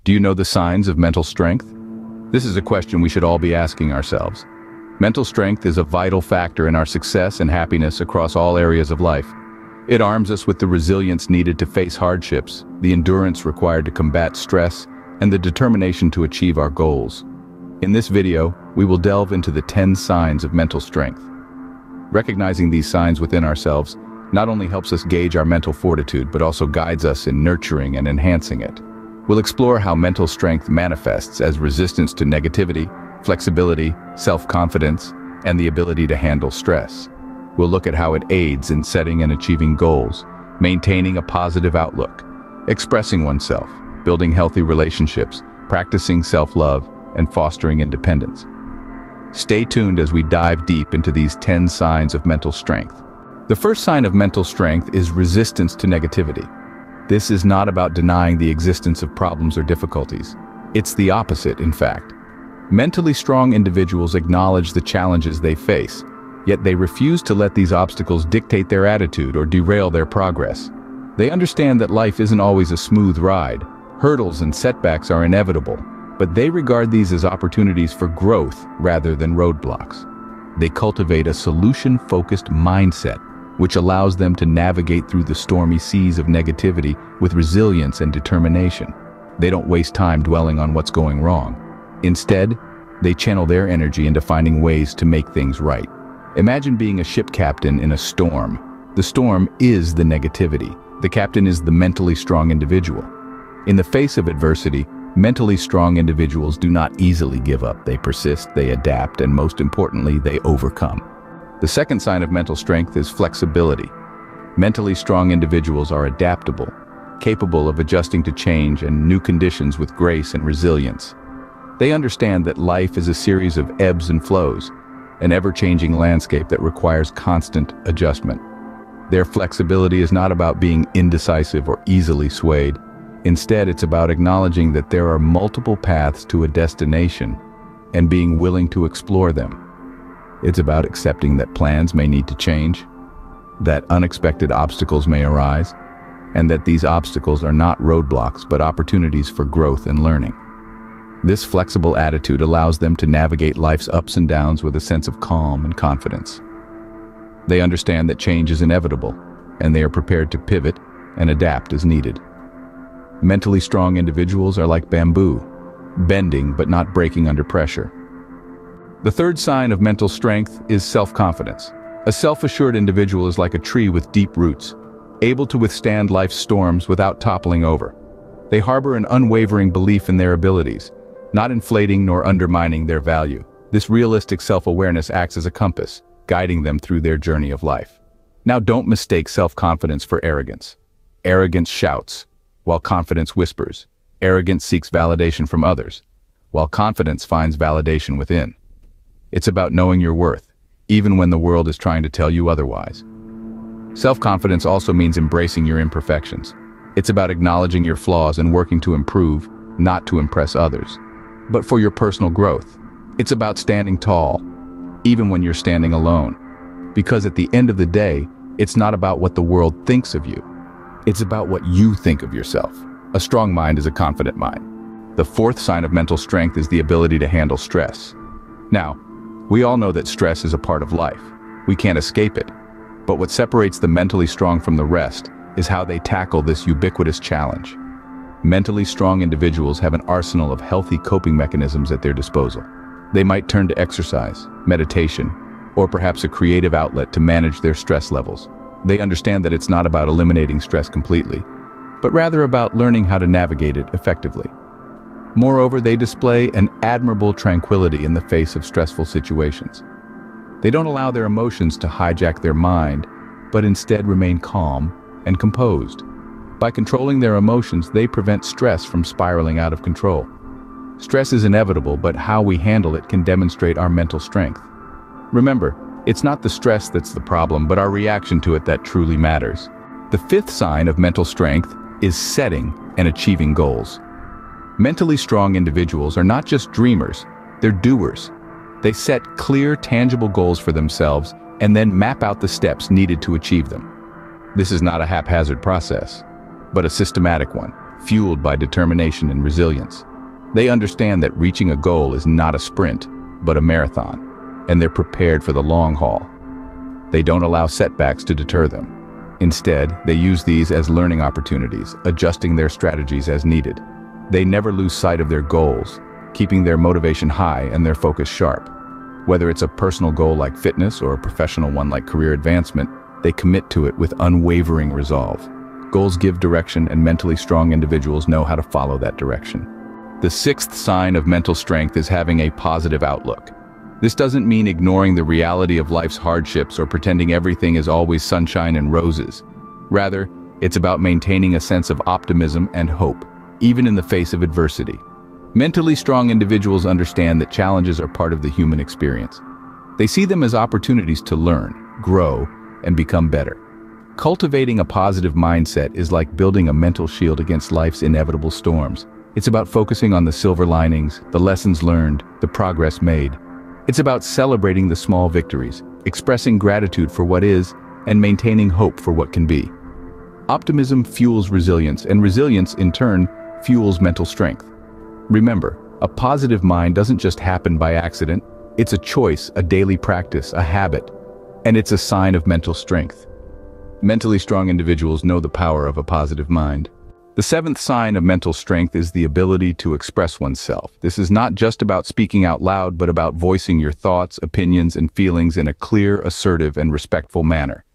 Do you know the signs of mental strength? This is a question we should all be asking ourselves. Mental strength is a vital factor in our success and happiness across all areas of life. It arms us with the resilience needed to face hardships, the endurance required to combat stress, and the determination to achieve our goals. In this video, we will delve into the 10 signs of mental strength. Recognizing these signs within ourselves not only helps us gauge our mental fortitude, but also guides us in nurturing and enhancing it. We'll explore how mental strength manifests as resistance to negativity, flexibility, self-confidence, and the ability to handle stress. We'll look at how it aids in setting and achieving goals, maintaining a positive outlook, expressing oneself, building healthy relationships, practicing self-love, and fostering independence. Stay tuned as we dive deep into these 10 signs of mental strength. The first sign of mental strength is resistance to negativity. This is not about denying the existence of problems or difficulties. It's the opposite, in fact. Mentally strong individuals acknowledge the challenges they face, yet they refuse to let these obstacles dictate their attitude or derail their progress. They understand that life isn't always a smooth ride. Hurdles and setbacks are inevitable, but they regard these as opportunities for growth rather than roadblocks. They cultivate a solution-focused mindset, which allows them to navigate through the stormy seas of negativity with resilience and determination. They don't waste time dwelling on what's going wrong. Instead, they channel their energy into finding ways to make things right. Imagine being a ship captain in a storm. The storm is the negativity. The captain is the mentally strong individual. In the face of adversity, mentally strong individuals do not easily give up. They persist, they adapt, and most importantly, they overcome. The second sign of mental strength is flexibility. Mentally strong individuals are adaptable, capable of adjusting to change and new conditions with grace and resilience. They understand that life is a series of ebbs and flows, an ever-changing landscape that requires constant adjustment. Their flexibility is not about being indecisive or easily swayed. Instead, it's about acknowledging that there are multiple paths to a destination and being willing to explore them. It's about accepting that plans may need to change, that unexpected obstacles may arise, and that these obstacles are not roadblocks but opportunities for growth and learning. This flexible attitude allows them to navigate life's ups and downs with a sense of calm and confidence. They understand that change is inevitable, and they are prepared to pivot and adapt as needed. Mentally strong individuals are like bamboo, bending but not breaking under pressure. The third sign of mental strength is self-confidence. A self-assured individual is like a tree with deep roots, able to withstand life's storms without toppling over. They harbor an unwavering belief in their abilities, not inflating nor undermining their value. This realistic self-awareness acts as a compass, guiding them through their journey of life. Now, don't mistake self-confidence for arrogance. Arrogance shouts, while confidence whispers. Arrogance seeks validation from others, while confidence finds validation within. It's about knowing your worth, even when the world is trying to tell you otherwise. Self-confidence also means embracing your imperfections. It's about acknowledging your flaws and working to improve, not to impress others, but for your personal growth. It's about standing tall, even when you're standing alone. Because at the end of the day, it's not about what the world thinks of you. It's about what you think of yourself. A strong mind is a confident mind. The fourth sign of mental strength is the ability to handle stress. Now, we all know that stress is a part of life. We can't escape it. But what separates the mentally strong from the rest is how they tackle this ubiquitous challenge. Mentally strong individuals have an arsenal of healthy coping mechanisms at their disposal. They might turn to exercise, meditation, or perhaps a creative outlet to manage their stress levels. They understand that it's not about eliminating stress completely, but rather about learning how to navigate it effectively. Moreover, they display an admirable tranquility in the face of stressful situations. They don't allow their emotions to hijack their mind, but instead remain calm and composed. By controlling their emotions, they prevent stress from spiraling out of control. Stress is inevitable, but how we handle it can demonstrate our mental strength. Remember, it's not the stress that's the problem, but our reaction to it that truly matters. The fifth sign of mental strength is setting and achieving goals. Mentally strong individuals are not just dreamers, they're doers. They set clear, tangible goals for themselves and then map out the steps needed to achieve them. This is not a haphazard process, but a systematic one. fueled by determination and resilience. They understand that reaching a goal is not a sprint, but a marathon, and they're prepared for the long haul. They don't allow setbacks to deter them. Instead, they use these as learning opportunities, adjusting their strategies as needed. They never lose sight of their goals, keeping their motivation high and their focus sharp. Whether it's a personal goal like fitness or a professional one like career advancement, they commit to it with unwavering resolve. Goals give direction, and mentally strong individuals know how to follow that direction. The sixth sign of mental strength is having a positive outlook. This doesn't mean ignoring the reality of life's hardships or pretending everything is always sunshine and roses. Rather, it's about maintaining a sense of optimism and hope, even in the face of adversity. Mentally strong individuals understand that challenges are part of the human experience. They see them as opportunities to learn, grow, and become better. Cultivating a positive mindset is like building a mental shield against life's inevitable storms. It's about focusing on the silver linings, the lessons learned, the progress made. It's about celebrating the small victories, expressing gratitude for what is, and maintaining hope for what can be. Optimism fuels resilience, and resilience, in turn, fuels mental strength. Remember, a positive mind doesn't just happen by accident. It's a choice, a daily practice, a habit, and it's a sign of mental strength. Mentally strong individuals know the power of a positive mind. The seventh sign of mental strength is the ability to express oneself. This is not just about speaking out loud, but about voicing your thoughts, opinions, and feelings in a clear, assertive, and respectful manner.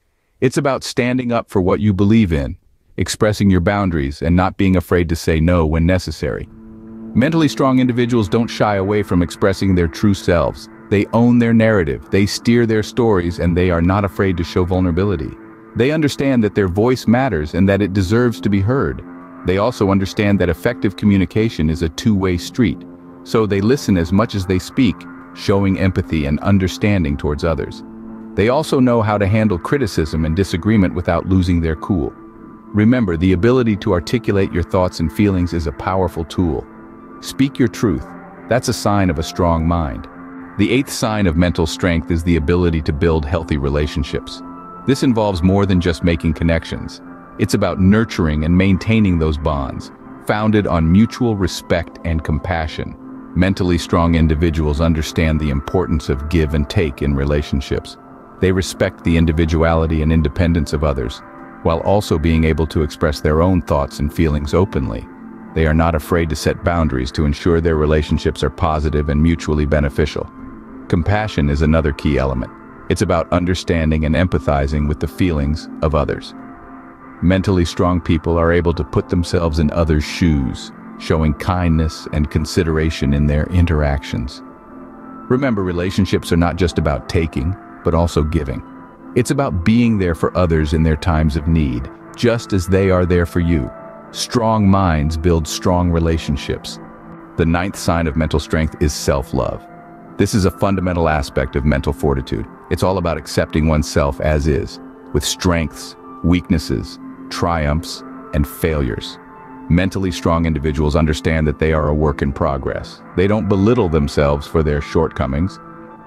It's about standing up for what you believe in, expressing your boundaries, and not being afraid to say no when necessary. Mentally strong individuals don't shy away from expressing their true selves. They own their narrative, they steer their stories, and they are not afraid to show vulnerability. They understand that their voice matters and that it deserves to be heard. They also understand that effective communication is a two-way street, so they listen as much as they speak, showing empathy and understanding towards others. They also know how to handle criticism and disagreement without losing their cool. Remember, the ability to articulate your thoughts and feelings is a powerful tool. Speak your truth. That's a sign of a strong mind. The eighth sign of mental strength is the ability to build healthy relationships. This involves more than just making connections. It's about nurturing and maintaining those bonds, founded on mutual respect and compassion. Mentally strong individuals understand the importance of give and take in relationships. They respect the individuality and independence of others, while also being able to express their own thoughts and feelings openly. They are not afraid to set boundaries to ensure their relationships are positive and mutually beneficial. Compassion is another key element. It's about understanding and empathizing with the feelings of others. Mentally strong people are able to put themselves in others' shoes, showing kindness and consideration in their interactions. Remember, relationships are not just about taking, but also giving. It's about being there for others in their times of need, just as they are there for you. Strong minds build strong relationships. The ninth sign of mental strength is self-love. This is a fundamental aspect of mental fortitude. It's all about accepting oneself as is, with strengths, weaknesses, triumphs, and failures. Mentally strong individuals understand that they are a work in progress. They don't belittle themselves for their shortcomings,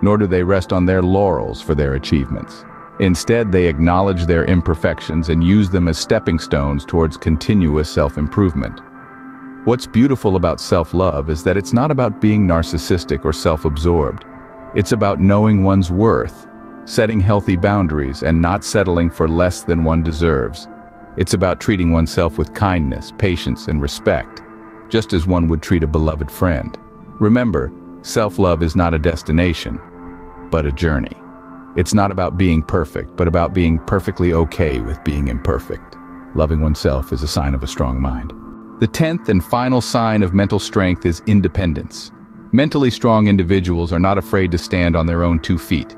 nor do they rest on their laurels for their achievements. Instead, they acknowledge their imperfections and use them as stepping stones towards continuous self-improvement. What's beautiful about self-love is that it's not about being narcissistic or self-absorbed. It's about knowing one's worth, setting healthy boundaries, and not settling for less than one deserves. It's about treating oneself with kindness, patience, and respect, just as one would treat a beloved friend. Remember, self-love is not a destination, but a journey. It's not about being perfect, but about being perfectly okay with being imperfect. Loving oneself is a sign of a strong mind. The 10th and final sign of mental strength is independence. Mentally strong individuals are not afraid to stand on their own 2 feet.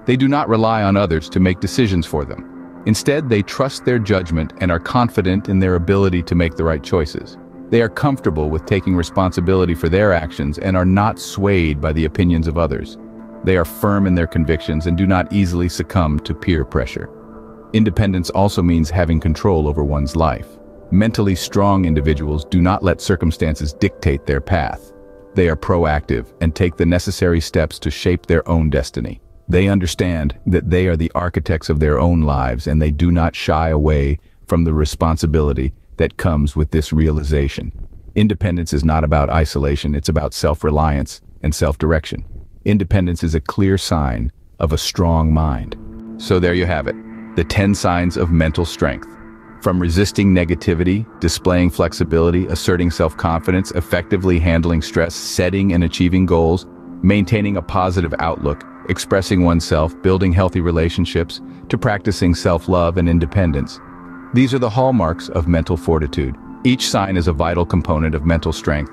They do not rely on others to make decisions for them. Instead, they trust their judgment and are confident in their ability to make the right choices. They are comfortable with taking responsibility for their actions and are not swayed by the opinions of others. They are firm in their convictions and do not easily succumb to peer pressure. Independence also means having control over one's life. Mentally strong individuals do not let circumstances dictate their path. They are proactive and take the necessary steps to shape their own destiny. They understand that they are the architects of their own lives, and they do not shy away from the responsibility that comes with this realization. Independence is not about isolation, it's about self-reliance and self-direction. Independence is a clear sign of a strong mind. So there you have it, the 10 signs of mental strength. From resisting negativity, displaying flexibility, asserting self-confidence, effectively handling stress, setting and achieving goals, maintaining a positive outlook, expressing oneself, building healthy relationships, to practicing self-love and independence. These are the hallmarks of mental fortitude. Each sign is a vital component of mental strength,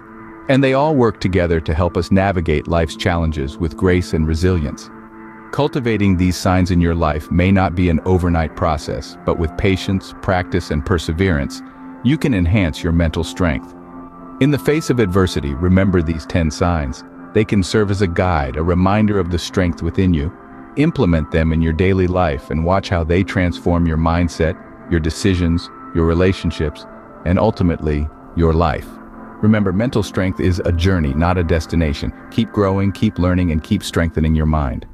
and they all work together to help us navigate life's challenges with grace and resilience. Cultivating these signs in your life may not be an overnight process, but with patience, practice, and perseverance, you can enhance your mental strength. In the face of adversity, remember these 10 signs. They can serve as a guide, a reminder of the strength within you. Implement them in your daily life and watch how they transform your mindset, your decisions, your relationships, and ultimately, your life. Remember, mental strength is a journey, not a destination. Keep growing, keep learning, and keep strengthening your mind.